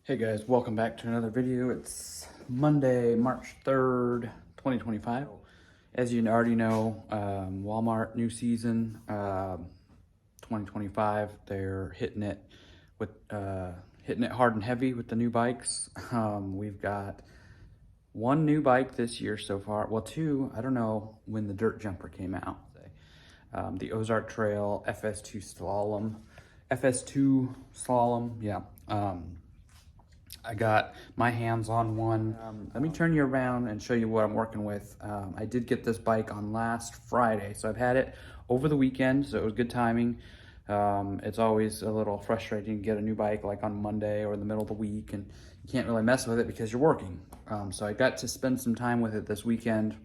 Hey guys, welcome back to another video. It's Monday, March 3rd, 2025. As you already know, Walmart new season, 2025, they're hitting it hard and heavy with the new bikes. We've got one new bike this year so far. Well, two, I don't know when the dirt jumper came out. The Ozark Trail FS.2 Slalom. FS.2 Slalom, yeah. I got my hands on one. Let me turn you around and show you what I'm working with. I did get this bike on last Friday, so I've had it over the weekend, so it was good timing. It's always a little frustrating to get a new bike like on Monday or in the middle of the week, and you can't really mess with it because you're working. So I got to spend some time with it this weekend.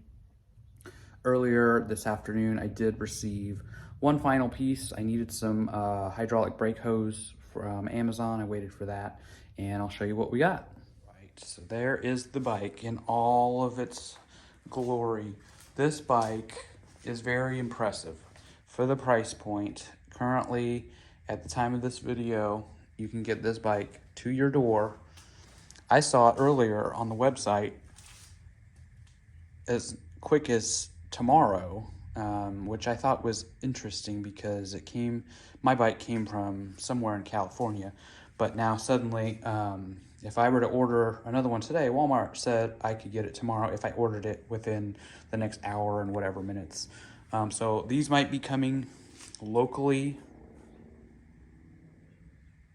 Earlier this afternoon, I did receive one final piece. I needed some hydraulic brake hose from Amazon. I waited for that, and I'll show you what we got. Right, so there is the bike in all of its glory. This bike is very impressive for the price point. Currently, at the time of this video, you can get this bike to your door. I saw it earlier on the website as quick as tomorrow, which I thought was interesting because my bike came from somewhere in California, but now suddenly, if I were to order another one today, Walmart said I could get it tomorrow if I ordered it within the next hour and whatever minutes. So these might be coming locally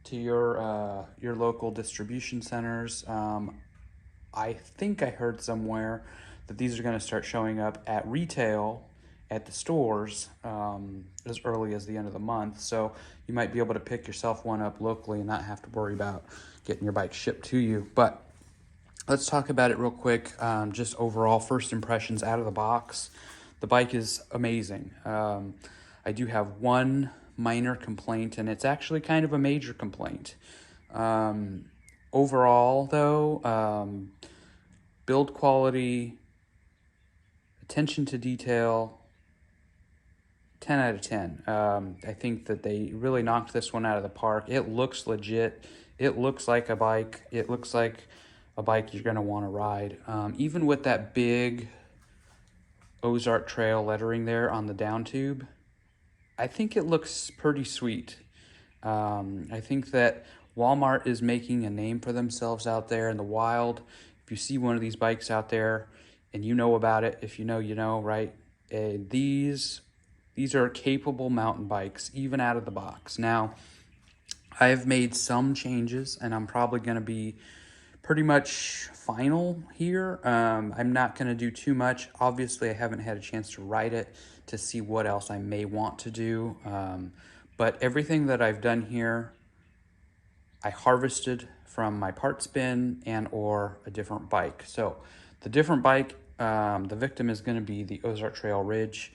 to your local distribution centers. I think I heard somewhere that these are going to start showing up at retail at the stores as early as the end of the month. So you might be able to pick yourself one up locally and not have to worry about getting your bike shipped to you. But let's talk about it real quick. Just overall first impressions out of the box. The bike is amazing. I do have one minor complaint, and it's actually kind of a major complaint. Overall, though, build quality, attention to detail, 10 out of 10. I think that they really knocked this one out of the park. It looks legit. It looks like a bike. It looks like a bike you're going to want to ride. Even with that big Ozark Trail lettering there on the down tube, I think it looks pretty sweet. I think that Walmart is making a name for themselves out there in the wild. If you see one of these bikes out there and you know about it, if you know, you know, right? These are capable mountain bikes, even out of the box. Now, I've made some changes, and I'm probably going to be pretty much final here. I'm not going to do too much. Obviously, I haven't had a chance to ride it to see what else I may want to do. But everything that I've done here, I harvested from my parts bin and or a different bike. So the different bike, the victim is going to be the Ozark Trail Ridge.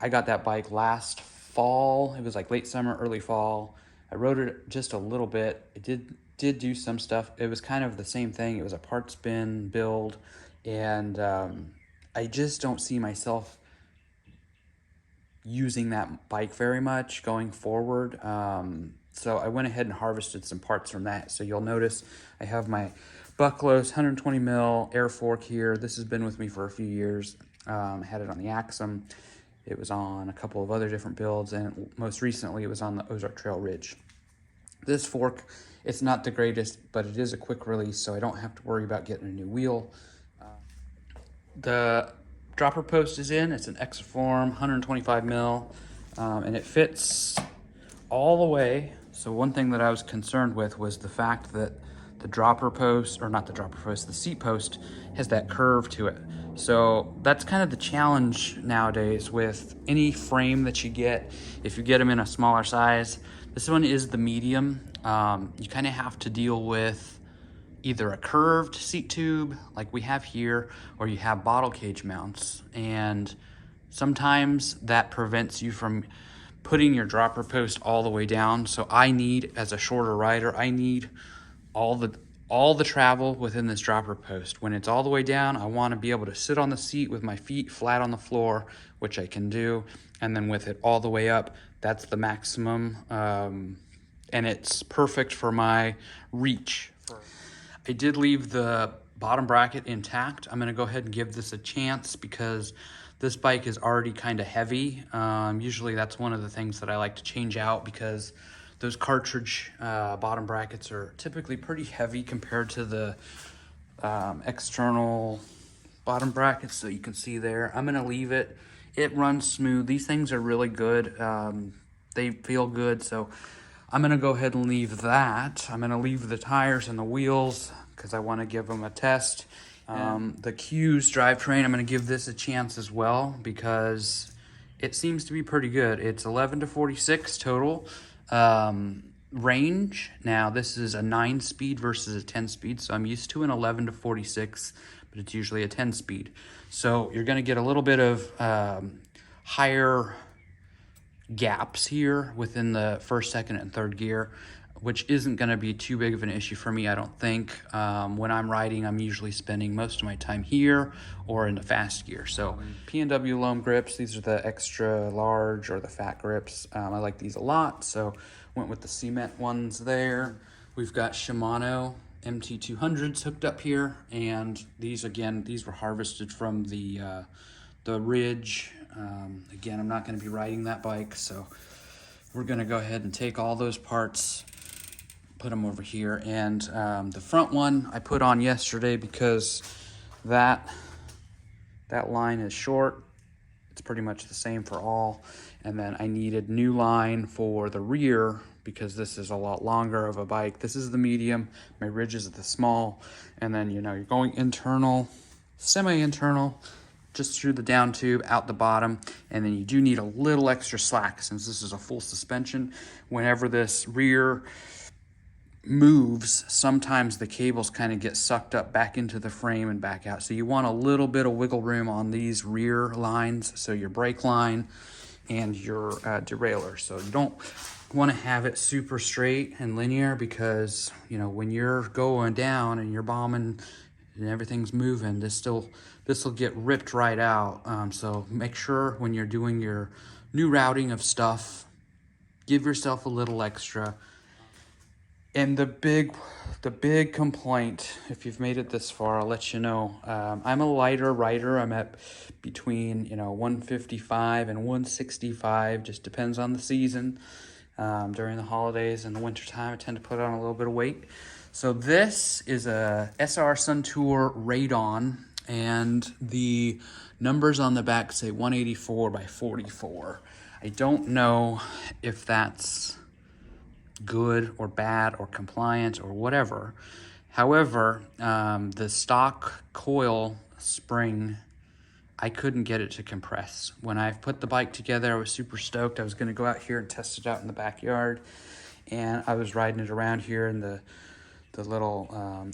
I got that bike last fall. It was like late summer, early fall. I rode it just a little bit. It did do some stuff. It was kind of the same thing. It was a parts bin build, and I just don't see myself using that bike very much going forward. So I went ahead and harvested some parts from that. So you'll notice I have my Bucklos 120 mil air fork here. This has been with me for a few years. Had it on the Axum. It was on a couple of other different builds, and most recently it was on the Ozark Trail Ridge. This fork, it's not the greatest, but it is a quick release, so I don't have to worry about getting a new wheel. The dropper post is in. It's an Exaform 125 mil, and it fits all the way. So one thing that I was concerned with was the fact that the dropper post, or not the dropper post, the seat post has that curve to it. So that's kind of the challenge nowadays with any frame that you get. If you get them in a smaller size, this one is the medium. You kind of have to deal with either a curved seat tube like we have here, or you have bottle cage mounts. And sometimes that prevents you from putting your dropper post all the way down. So I need, as a shorter rider, I need all the travel within this dropper post. When it's all the way down, I want to be able to sit on the seat with my feet flat on the floor, which I can do. And then with it all the way up, that's the maximum. And it's perfect for my reach I did leave the bottom bracket intact. I'm gonna go ahead and give this a chance because this bike is already kind of heavy. Usually that's one of the things that I like to change out because those cartridge bottom brackets are typically pretty heavy compared to the external bottom brackets. So you can see there, I'm gonna leave it. It runs smooth. These things are really good. They feel good. So I'm gonna go ahead and leave that. I'm gonna leave the tires and the wheels because I wanna give them a test. The Q's drivetrain, I'm gonna give this a chance as well because it seems to be pretty good. It's 11 to 46 total range. Now this is a 9-speed versus a 10-speed, so I'm used to an 11 to 46, but it's usually a 10-speed. So you're gonna get a little bit of higher gaps here within the first, second, and third gear, which isn't going to be too big of an issue for me, I don't think. When I'm riding, I'm usually spending most of my time here or in the fast gear. So P&W Loam grips, these are the extra large or the fat grips. I like these a lot, so went with the cement ones there. We've got Shimano MT200s hooked up here, and these, again, these were harvested from the Ridge. Again, I'm not going to be riding that bike, so we're going to go ahead and take all those parts, put them over here. And the front one I put on yesterday because that line is short. It's pretty much the same for all. And then I needed new line for the rear because this is a lot longer of a bike. This is the medium, my Ridge is the small. And then, you know, you're going internal, semi-internal, just through the down tube, out the bottom, and then you do need a little extra slack since this is a full suspension. Whenever this rear moves, sometimes the cables kind of get sucked up back into the frame and back out. So you want a little bit of wiggle room on these rear lines, so your brake line and your derailleur. So you don't want to have it super straight and linear because, you know, when you're going down and you're bombing and everything's moving, this will get ripped right out. So make sure when you're doing your new routing of stuff, give yourself a little extra. And the big complaint, if you've made it this far, I'll let you know. I'm a lighter rider. I'm at between 155 and 165. Just depends on the season. During the holidays and the winter time, I tend to put on a little bit of weight. So this is a SR Suntour Radon, and the numbers on the back say 184 by 44. I don't know if that's good or bad or compliant or whatever. However, the stock coil spring, I couldn't get it to compress. When I put the bike together, I was super stoked. I was gonna go out here and test it out in the backyard, and I was riding it around here in the little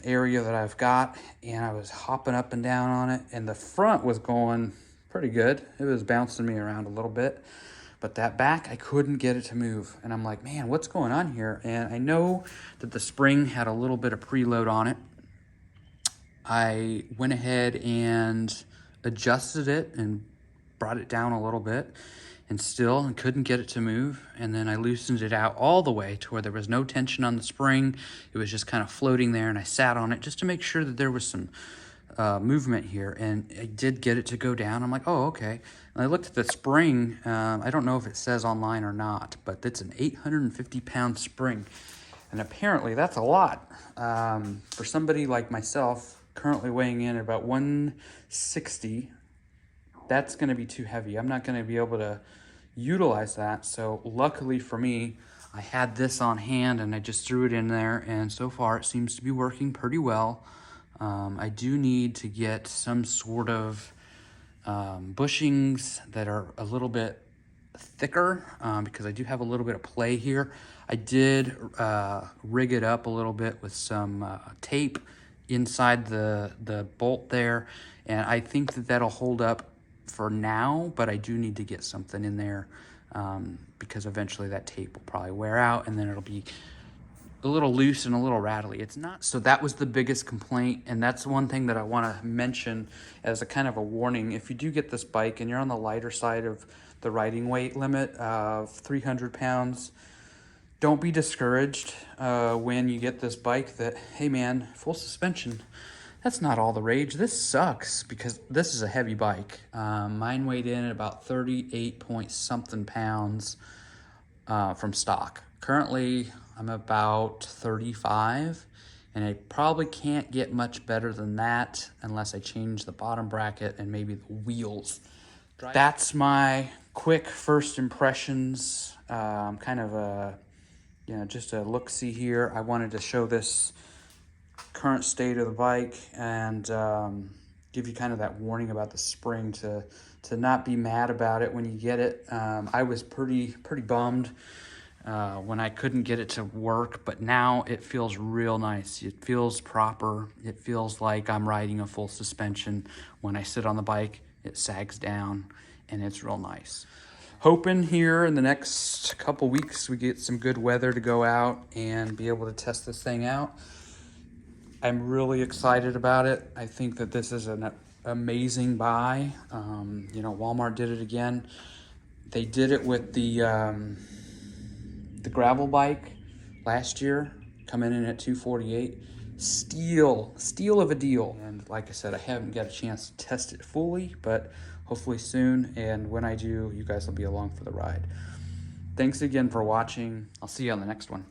area that I've got, and I was hopping up and down on it, and the front was going pretty good. It was bouncing me around a little bit, but that back, I couldn't get it to move. And I'm like, man, what's going on here? And I know that the spring had a little bit of preload on it. I went ahead and adjusted it and brought it down a little bit, and still couldn't get it to move. And then I loosened it out all the way to where there was no tension on the spring. It was just kind of floating there, and I sat on it just to make sure that there was some movement here, and I did get it to go down. I'm like, oh, okay. And I looked at the spring. I don't know if it says online or not, but it's an 850-pound spring, and apparently that's a lot. For somebody like myself, currently weighing in at about 160, that's going to be too heavy. I'm not going to be able to utilize that. So luckily for me, I had this on hand and I just threw it in there, and so far it seems to be working pretty well. I do need to get some sort of bushings that are a little bit thicker because I do have a little bit of play here. I did rig it up a little bit with some tape inside the bolt there, and I think that that'll hold up for now, but I do need to get something in there because eventually that tape will probably wear out, and then it'll be a little loose and a little rattly. It's not. So that was the biggest complaint, and that's one thing that I want to mention as a kind of a warning. If you do get this bike and you're on the lighter side of the riding weight limit of 300 pounds, Don't be discouraged when you get this bike that, hey man, full suspension, that's not all the rage. This sucks because this is a heavy bike. Mine weighed in at about 38 point something pounds from stock. Currently, I'm about 35, and I probably can't get much better than that unless I change the bottom bracket and maybe the wheels. That's my quick first impressions. Kind of a, just a look-see here. I wanted to show this current state of the bike and give you kind of that warning about the spring to not be mad about it when you get it. I was pretty bummed when I couldn't get it to work, but now it feels real nice. It feels proper. It feels like I'm riding a full suspension. When I sit on the bike, it sags down and it's real nice. Hoping here in the next couple weeks we get some good weather to go out and be able to test this thing out. I'm really excited about it. I think that this is an amazing buy. Walmart did it again. They did it with the gravel bike last year, coming in at $248. Steal of a deal. And like I said, I haven't got a chance to test it fully, but hopefully soon. And when I do, you guys will be along for the ride. Thanks again for watching. I'll see you on the next one.